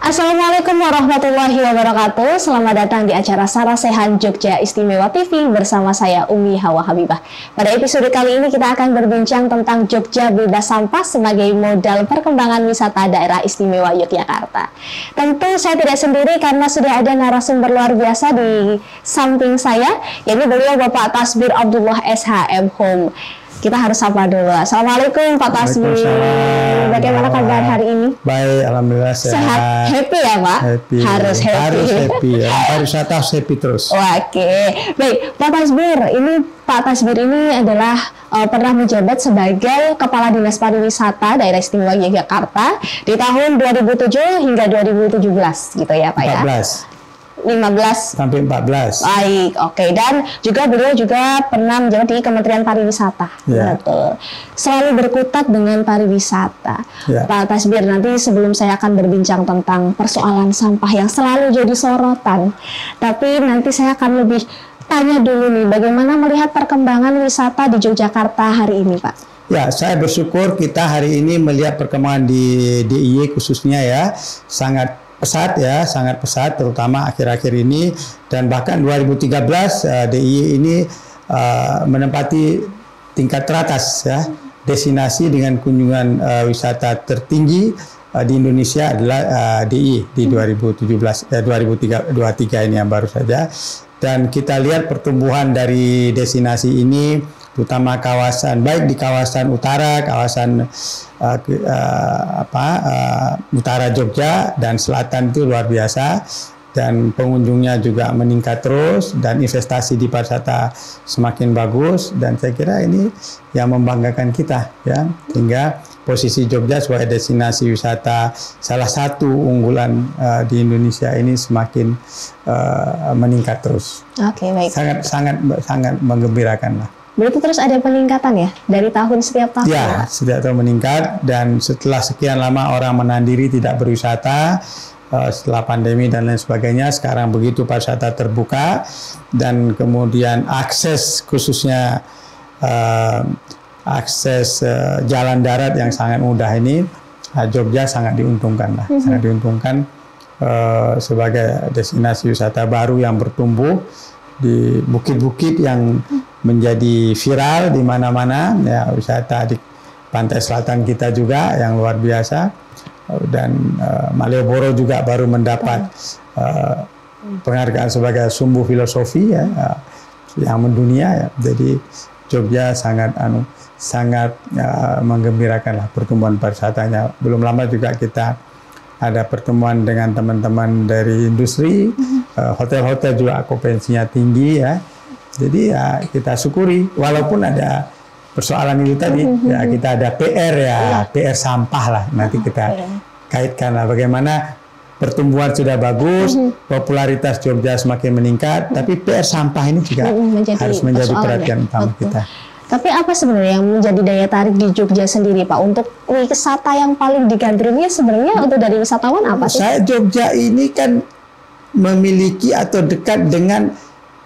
Assalamualaikum warahmatullahi wabarakatuh. Selamat datang di acara Sarasehan Jogja Istimewa TV bersama saya Umi Hawa Habibah. Pada episode kali ini kita akan berbincang tentang Jogja bebas sampah sebagai modal perkembangan wisata daerah istimewa Yogyakarta. Tentu saya tidak sendiri karena sudah ada narasumber luar biasa di samping saya, yaitu beliau Bapak Tasbir Abdullah SHM Home. Kita harus sapa dulu. Assalamualaikum Pak Tasbir. Bagaimana kabar hari ini? Baik, alhamdulillah sehat. Happy ya Pak? Happy. Harus happy. Harus happy ya. Pariwisata harus happy terus. Oke. Baik, Pak Tasbir. Pak Tasbir ini adalah pernah menjabat sebagai Kepala Dinas Pariwisata Daerah Istimewa Yogyakarta di tahun 2007 hingga 2017 gitu ya Pak 14. ya? 15 sampai 14. Baik, oke. Dan juga beliau juga pernah menjabat di Kementerian Pariwisata. Ya. Betul. Selalu berkutat dengan pariwisata. Ya. Pak Tasbir, nanti sebelum saya akan berbincang tentang persoalan sampah yang selalu jadi sorotan, tapi nanti saya akan lebih tanya dulu nih, bagaimana melihat perkembangan wisata di Yogyakarta hari ini, Pak? Ya, saya bersyukur kita hari ini melihat perkembangan di DIY khususnya ya, sangat pesat terutama akhir-akhir ini, dan bahkan 2013 DIY ini menempati tingkat teratas ya, destinasi dengan kunjungan wisata tertinggi di Indonesia adalah DIY di 2023 ini yang baru saja. Dan kita lihat pertumbuhan dari destinasi ini, terutama kawasan, baik di kawasan utara, kawasan utara Jogja dan selatan itu luar biasa, dan pengunjungnya juga meningkat terus, dan investasi di pariwisata semakin bagus, dan saya kira ini yang membanggakan kita ya, sehingga posisi Jogja sebagai destinasi wisata salah satu unggulan di Indonesia ini semakin meningkat terus. Oke, baik. Sangat menggembirakan lah. Berarti terus ada peningkatan ya dari setiap tahun? Ya, setiap tahun meningkat, dan setelah sekian lama orang menahan diri tidak berwisata setelah pandemi dan lain sebagainya, sekarang begitu pariwisata terbuka dan kemudian akses khususnya akses jalan darat yang sangat mudah ini, Jogja sangat diuntungkan lah, sangat diuntungkan sebagai destinasi wisata baru yang bertumbuh di bukit-bukit yang menjadi viral di mana-mana ya, wisata di pantai selatan kita juga yang luar biasa, dan Malioboro juga baru mendapat penghargaan sebagai sumbu filosofi ya, yang mendunia ya. Jadi Jogja sangat menggembirakan lah pertumbuhan pariwisatanya. Belum lama juga kita ada pertemuan dengan teman-teman dari industri, hotel-hotel juga okupansinya tinggi ya. Jadi ya kita syukuri, walaupun ada persoalan itu tadi, ya kita ada PR ya, PR sampah lah. Nanti kita kaitkan lah bagaimana pertumbuhan sudah bagus, popularitas Jogja semakin meningkat, tapi PR sampah ini juga harus menjadi perhatian utama kita. Tapi apa sebenarnya yang menjadi daya tarik di Jogja sendiri, Pak? Untuk wisata yang paling digandrungi sebenarnya untuk dari wisatawan apa sih? Jogja ini kan memiliki atau dekat dengan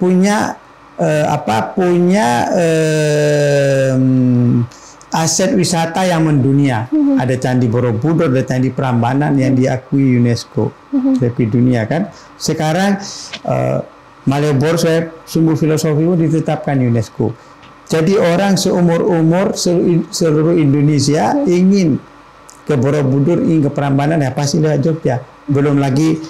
punya aset wisata yang mendunia. Ada Candi Borobudur, ada Candi Prambanan yang diakui UNESCO di dunia kan. Sekarang Malioboro sumbu filosofi ditetapkan UNESCO. Jadi orang seumur-umur seluruh Indonesia ingin ke Borobudur, ingin ke Prambanan, ya pasti lihat Jogja. Belum lagi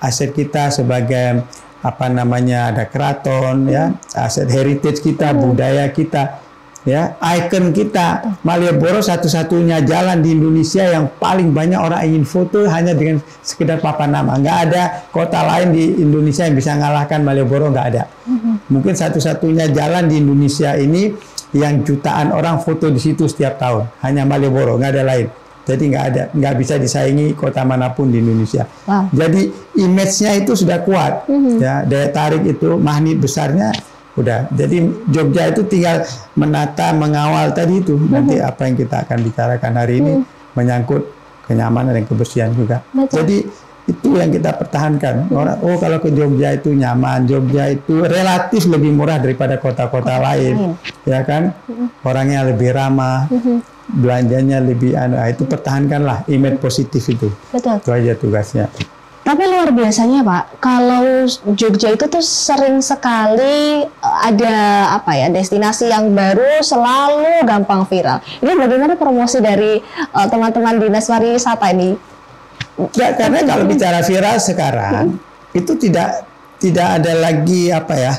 aset kita sebagai ada keraton ya, aset heritage kita, budaya kita ya, ikon kita. Malioboro satu-satunya jalan di Indonesia yang paling banyak orang ingin foto hanya dengan sekedar papan nama. Nggak ada kota lain di Indonesia yang bisa mengalahkan Malioboro, nggak ada. Mungkin satu-satunya jalan di Indonesia ini yang jutaan orang foto di situ setiap tahun, hanya Malioboro, nggak ada lain. Jadi nggak bisa disaingi kota manapun di Indonesia. Wow. Jadi image-nya itu sudah kuat, ya, daya tarik itu, magnet besarnya udah. Jadi Jogja itu tinggal menata, mengawal tadi itu. Nanti apa yang kita akan bicarakan hari ini menyangkut kenyamanan dan kebersihan juga. Jadi itu yang kita pertahankan. Orang, kalau ke Jogja itu nyaman, Jogja itu relatif lebih murah daripada kota-kota lain, ya kan? Orangnya lebih ramah. belanjanya lebih itu pertahankanlah image positif itu. Betul. Itu aja tugasnya. Tapi luar biasanya Pak, kalau Jogja itu tuh sering sekali ada apa ya, destinasi yang baru selalu gampang viral. Ini bagaimana promosi dari teman-teman Dinas Pariwisata ini? Ya, karena kalau bicara viral sekarang itu tidak ada lagi apa ya,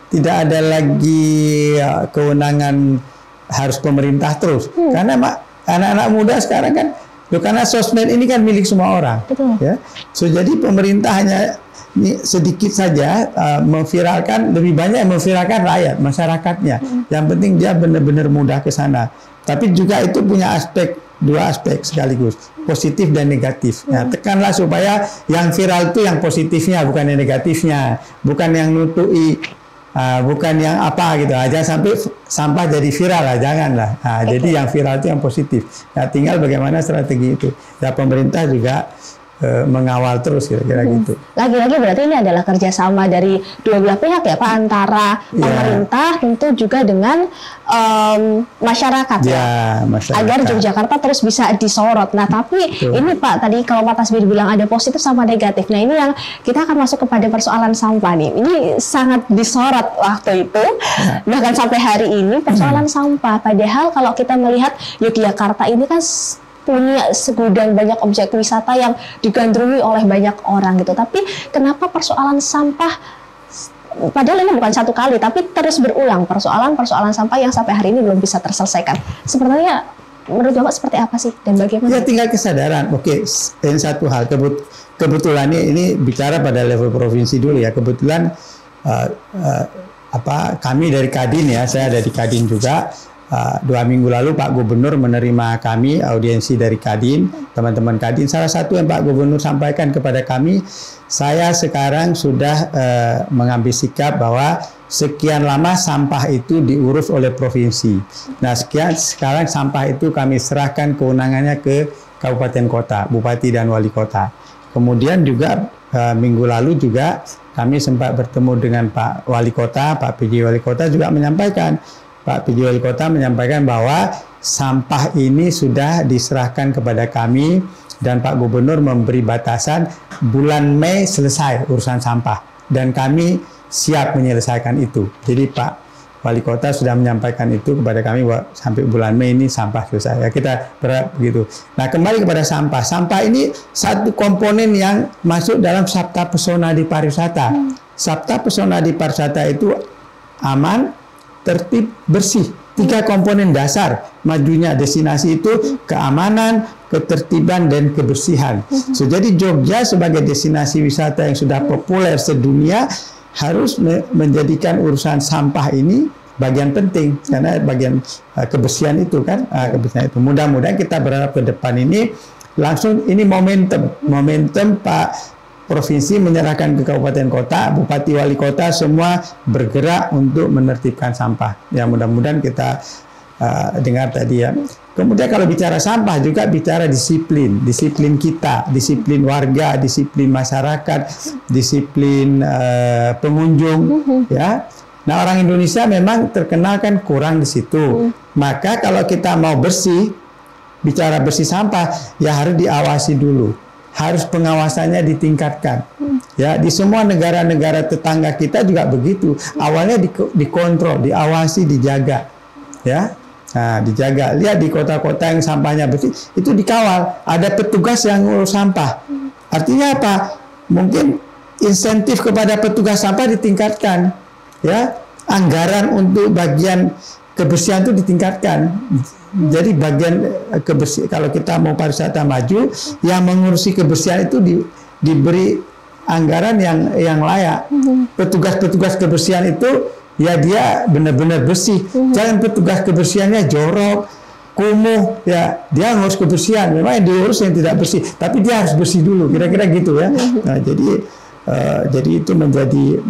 tidak ada lagi kewenangan harus pemerintah terus. Karena anak-anak muda sekarang kan, karena sosmed ini kan milik semua orang. Betul. Ya, so jadi pemerintah hanya sedikit saja memviralkan, lebih banyak memviralkan rakyat, masyarakatnya. Yang penting dia benar-benar mudah ke sana. Tapi juga itu punya dua aspek sekaligus, positif dan negatif. Nah, tekanlah supaya yang viral itu yang positifnya, bukan yang negatifnya, bukan yang nutui, bukan yang apa gitu aja sampai sampah jadi viral lah, janganlah. Nah, jadi yang viral itu yang positif. Nah, tinggal bagaimana strategi itu. Ya, pemerintah juga mengawal terus kira-kira gitu. Lagi-lagi berarti ini adalah kerjasama dari dua belah pihak ya Pak, antara pemerintah tentu juga dengan masyarakat masyarakat. Agar Yogyakarta terus bisa disorot. Nah tapi ini Pak, tadi kalau Pak Tasbir bilang ada positif sama negatif. Nah ini yang kita akan masuk kepada persoalan sampah nih. Ini sangat disorot waktu itu, bahkan sampai hari ini persoalan sampah. Padahal kalau kita melihat Yogyakarta ini kan punya segudang banyak objek wisata yang digandrungi oleh banyak orang gitu. Tapi kenapa persoalan sampah, padahal ini bukan satu kali, tapi terus berulang persoalan sampah yang sampai hari ini belum bisa terselesaikan. Sebenarnya menurut Bapak seperti apa sih dan bagaimana? Ya tinggal kesadaran. Oke, yang satu hal kebetulan ini bicara pada level provinsi dulu ya. Kebetulan kami dari Kadin ya, saya ada di Kadin juga. 2 minggu lalu Pak Gubernur menerima kami, audiensi dari Kadin, teman-teman Kadin. Salah satu yang Pak Gubernur sampaikan kepada kami, saya sekarang sudah mengambil sikap bahwa sekian lama sampah itu diurus oleh provinsi. Nah, sekarang sampah itu kami serahkan kewenangannya ke kabupaten kota, bupati dan wali kota. Kemudian juga minggu lalu juga kami sempat bertemu dengan Pak Wali Kota, Pak PJ Wali Kota juga menyampaikan, Pak PJ Wali Kota menyampaikan bahwa sampah ini sudah diserahkan kepada kami dan Pak Gubernur memberi batasan bulan Mei selesai urusan sampah dan kami siap menyelesaikan itu. Jadi Pak Wali Kota sudah menyampaikan itu kepada kami bahwa sampai bulan Mei ini sampah selesai. Ya, kita berharap begitu. Nah, kembali kepada sampah. Sampah ini satu komponen yang masuk dalam Sabta Pesona di Pariwisata. Sabta Pesona di Pariwisata itu aman, tertib, bersih. 3 komponen dasar majunya destinasi itu keamanan, ketertiban, dan kebersihan. So, jadi Jogja sebagai destinasi wisata yang sudah populer sedunia harus menjadikan urusan sampah ini bagian penting karena bagian kebersihan itu kan, kebersihan itu. Mudah-mudahan kita berharap ke depan ini langsung ini momentum Pak Provinsi menyerahkan ke kabupaten kota, bupati wali kota semua bergerak untuk menertibkan sampah. Ya, mudah-mudahan kita dengar tadi ya. Kemudian kalau bicara sampah juga bicara disiplin kita, disiplin warga, disiplin masyarakat, disiplin pengunjung, ya. Nah, orang Indonesia memang terkenal kan kurang di situ. Maka kalau kita mau bersih, bicara bersih sampah, ya harus diawasi dulu. Harus pengawasannya ditingkatkan. Ya, di semua negara-negara tetangga kita juga begitu. Awalnya dikontrol, diawasi, dijaga. Ya. Nah, dijaga. Lihat di kota-kota yang sampahnya bersih, itu dikawal. Ada petugas yang ngurus sampah. Artinya apa? Mungkin insentif kepada petugas sampah ditingkatkan. Ya, anggaran untuk bagian kebersihan itu ditingkatkan. Jadi bagian kebersihan, kalau kita mau pariwisata maju, yang mengurusi kebersihan itu diberi anggaran yang layak. Petugas-petugas kebersihan itu ya dia benar-benar bersih. Jangan petugas kebersihannya jorok, kumuh, ya dia ngurus kebersihan. Memang yang diurus yang tidak bersih, tapi dia harus bersih dulu. Kira-kira gitu ya. Nah, jadi itu menjadi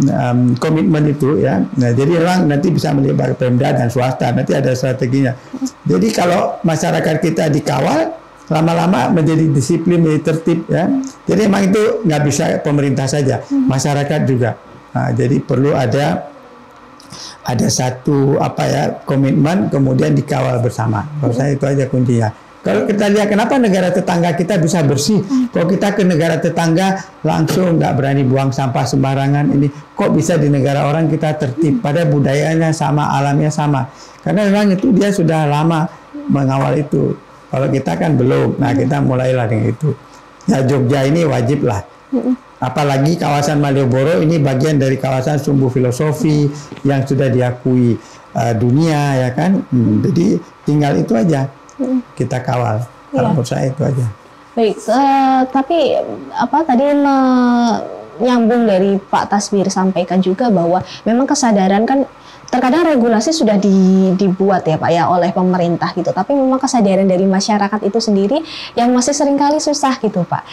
komitmen itu ya. Nah, jadi memang nanti bisa melibatkan Pemda dan swasta, nanti ada strateginya. Jadi kalau masyarakat kita dikawal, lama-lama menjadi disiplin, menjadi tertib ya. Jadi memang itu nggak bisa pemerintah saja, masyarakat juga. Nah, jadi perlu ada satu komitmen, kemudian dikawal bersama. Menurut saya itu aja kuncinya. Kalau kita lihat kenapa negara tetangga kita bisa bersih, kalau kita ke negara tetangga langsung nggak berani buang sampah sembarangan, ini kok bisa di negara orang kita tertib, pada budayanya sama, alamnya sama. Karena memang itu dia sudah lama mengawal itu. Kalau kita kan belum, nah kita mulailah dengan itu. Ya Jogja ini wajib lah. Apalagi kawasan Malioboro ini bagian dari kawasan sumbu filosofi yang sudah diakui dunia, ya kan. Jadi tinggal itu aja kita kawal. Kalau menurut saya itu aja. Baik, tapi apa tadi nyambung dari Pak Tasbir sampaikan juga bahwa memang kesadaran kan terkadang regulasi sudah dibuat ya Pak ya oleh pemerintah gitu, tapi memang kesadaran dari masyarakat itu sendiri yang masih seringkali susah gitu Pak.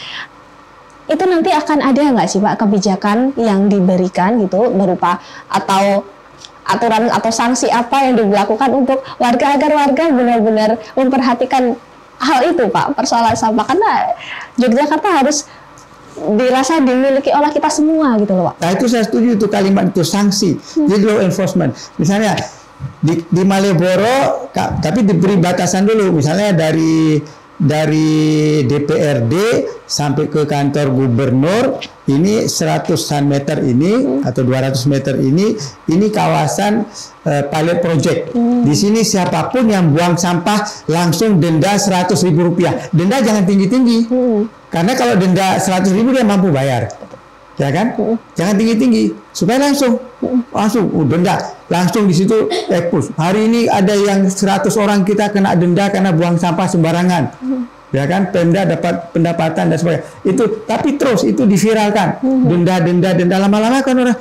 Itu nanti akan ada nggak sih Pak kebijakan yang diberikan gitu berupa atau aturan atau sanksi apa yang dilakukan untuk warga agar warga benar-benar memperhatikan hal itu Pak, persoalan sampah, karena Yogyakarta harus dirasa dimiliki oleh kita semua gitu loh Pak. Nah itu saya setuju itu kalimat itu, sanksi. Jadi law enforcement. Misalnya di Malioboro, tapi diberi batasan dulu. Misalnya dari DPRD sampai ke kantor gubernur ini 100-an meter ini atau 200 meter ini kawasan pilot project. Di sini siapapun yang buang sampah langsung denda Rp100.000. Denda jangan tinggi-tinggi. Karena kalau denda 100.000 dia mampu bayar. Ya kan? Jangan tinggi-tinggi supaya langsung denda langsung di situ push. Hari ini ada yang 100 orang kita kena denda karena buang sampah sembarangan. Ya kan, Pemda dapat pendapatan dan sebagainya. Itu tapi terus itu diviralkan. Denda lama-lama kan orang,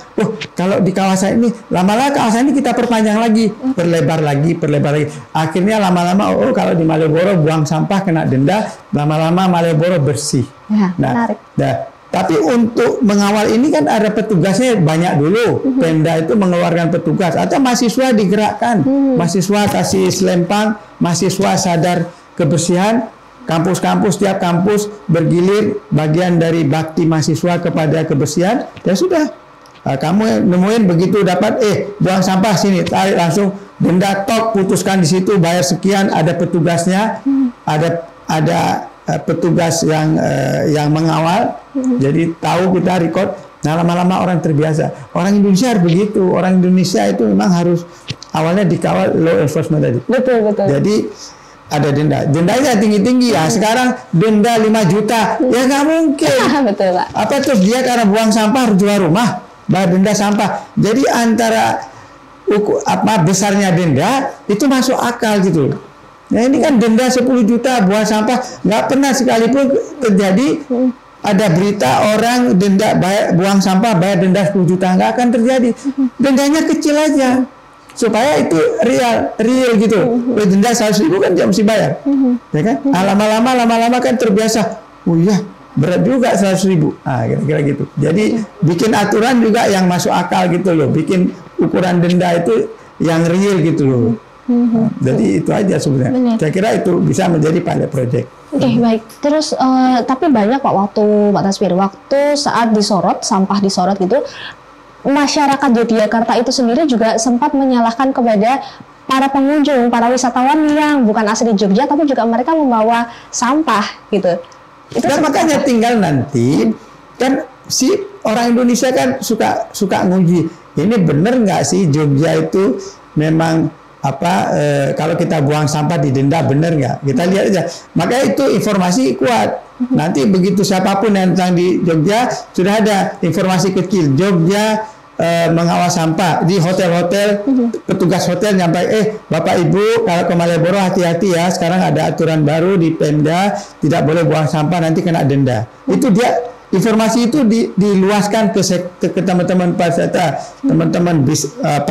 kalau di kawasan ini lama-lama kawasan ini kita perpanjang lagi, perlebar lagi. Akhirnya lama-lama kalau di Malioboro buang sampah kena denda, lama-lama Malioboro bersih. Ya, menarik. Tapi untuk mengawal ini kan ada petugasnya banyak dulu. Pemda itu mengeluarkan petugas atau mahasiswa digerakkan. Mahasiswa kasih selempang, mahasiswa sadar kebersihan. Kampus-kampus, tiap kampus bergilir bagian dari bakti mahasiswa kepada kebersihan. Ya sudah, kamu nemuin begitu dapat, buang sampah sini, tarik langsung denda tok, putuskan di situ, bayar sekian, ada petugasnya, ada petugas yang mengawal. Jadi tahu kita record. Nah lama-lama orang terbiasa. Orang Indonesia harus begitu. Orang Indonesia itu memang harus awalnya dikawal law enforcement tadi. Betul. Jadi ada dendanya tinggi-tinggi ya. Sekarang denda 5 juta, ya nggak mungkin. Betul Pak. Apa terus dia karena buang sampah harus jual rumah, bayar denda sampah. Jadi antara besarnya denda itu masuk akal gitu. Nah ini kan denda 10 juta buang sampah, nggak pernah sekalipun terjadi ada berita orang buang sampah bayar denda 10 juta, nggak akan terjadi. Dendanya kecil aja. Supaya itu real gitu. Denda 100.000 kan dia mesti bayar, ya kan? Lama-lama kan terbiasa. Oh iya, berat juga 100.000. Kira-kira gitu. Jadi bikin aturan juga yang masuk akal gitu loh. Bikin ukuran denda itu yang real gitu loh. Jadi itu aja sebenarnya. Saya kira itu bisa menjadi pilot project. Oke, baik. Terus tapi banyak Pak Pak Tasbir, waktu saat sampah disorot gitu, masyarakat Yogyakarta itu sendiri juga sempat menyalahkan kepada para pengunjung, para wisatawan yang bukan asli Jogja, tapi juga mereka membawa sampah gitu. Itu makanya tinggal nanti kan si orang Indonesia kan suka nguji. Ini benar nggak sih Jogja itu memang kalau kita buang sampah didenda, benar nggak? Kita lihat aja. Makanya itu informasi kuat. Nanti begitu siapapun yang datang di Jogja sudah ada informasi kecil. Jogja mengawas sampah di hotel-hotel, petugas hotel nyampe, Bapak Ibu kalau ke Malioboro hati-hati ya. Sekarang ada aturan baru di Pemda, tidak boleh buang sampah, nanti kena denda. Itu dia. Informasi itu diluaskan ke teman-teman pariwisata, teman-teman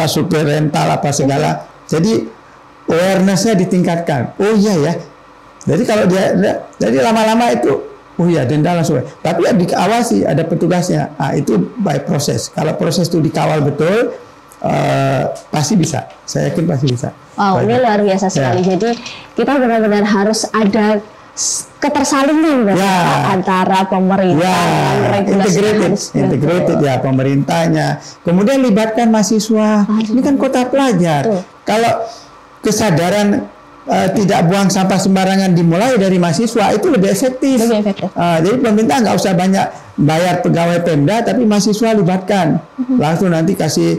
supir rental apa segala. Jadi awareness-nya ditingkatkan. Oh iya ya. Jadi kalau jadi lama-lama itu, oh iya denda langsung. Tapi ya diawasi, ada petugasnya. Itu by proses. Kalau proses itu dikawal betul, pasti bisa. Saya yakin pasti bisa. Wow, ini luar biasa sekali. Ya. Jadi kita benar-benar harus ada ketersalingan antara pemerintah dan regulasi integrated ya pemerintahnya. Kemudian libatkan mahasiswa. Ini kan kota pelajar. Kalau kesadaran tidak buang sampah sembarangan dimulai dari mahasiswa itu lebih efektif. Jadi pemerintah nggak usah banyak bayar pegawai Pemda, tapi mahasiswa libatkan. Langsung nanti kasih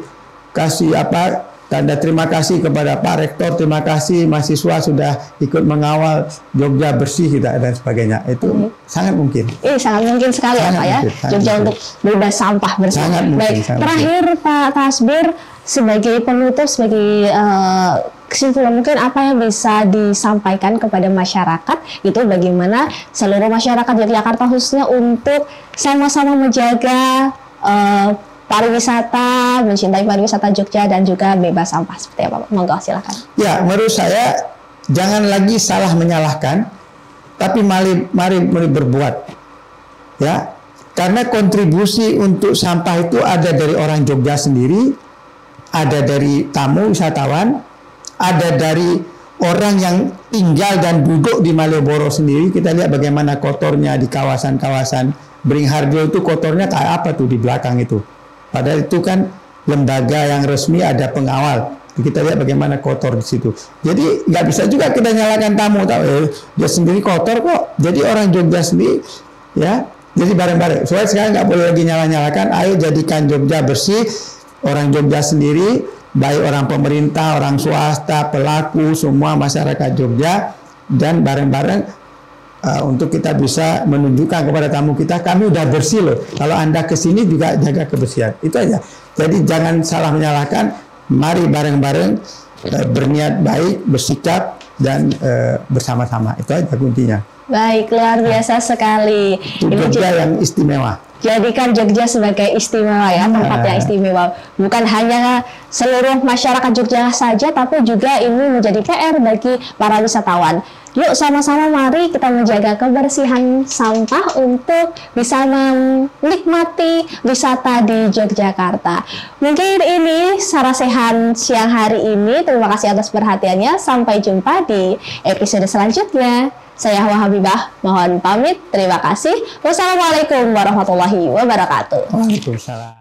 apa tanda terima kasih kepada Pak Rektor, terima kasih mahasiswa sudah ikut mengawal Jogja bersih dan sebagainya. Itu sangat mungkin. Sangat mungkin sekali ya Pak ya, Jogja untuk bebas sampah bersih. Baik, terakhir Pak Tasbir, sebagai penutup, sebagai kesimpulan mungkin apa yang bisa disampaikan kepada masyarakat itu bagaimana seluruh masyarakat Yogyakarta khususnya untuk sama-sama menjaga pariwisata, mencintai pariwisata Jogja dan juga bebas sampah seperti apa Pak? Monggo silakan. Ya, menurut saya jangan lagi salah menyalahkan, tapi mari berbuat. Ya, karena kontribusi untuk sampah itu ada dari orang Jogja sendiri, ada dari tamu wisatawan, ada dari orang yang tinggal dan duduk di Malioboro sendiri. Kita lihat bagaimana kotornya di kawasan-kawasan Beringharjo itu, kotornya kayak apa tuh di belakang itu. Padahal itu kan lembaga yang resmi, ada pengawal. Kita lihat bagaimana kotor di situ. Jadi nggak bisa juga kita nyalakan tamu, dia sendiri kotor kok. Jadi orang Jogja sendiri, ya. Jadi bareng-bareng. Soalnya sekarang nggak boleh lagi nyala-nyalakan. Ayo jadikan Jogja bersih. Orang Jogja sendiri, baik orang pemerintah, orang swasta, pelaku, semua masyarakat Jogja, dan bareng-bareng untuk kita bisa menunjukkan kepada tamu kita, kami udah bersih loh. Kalau Anda kesini juga jaga kebersihan. Itu aja. Jadi jangan salah menyalahkan. Mari bareng-bareng berniat baik, bersikap, dan bersama-sama. Itu aja kuncinya. Baik, luar biasa sekali. Ini Jogja yang istimewa. Jadikan Jogja sebagai istimewa ya, tempat yang istimewa. Bukan hanya seluruh masyarakat Jogja saja, tapi juga ini menjadi PR bagi para wisatawan. Yuk sama-sama mari kita menjaga kebersihan sampah untuk bisa menikmati wisata di Yogyakarta. Mungkin ini Sarasehan siang hari ini. Terima kasih atas perhatiannya. Sampai jumpa di episode selanjutnya. Saya Hawa Habibah, mohon pamit. Terima kasih. Wassalamualaikum warahmatullahi wabarakatuh. Waalaikumsalam.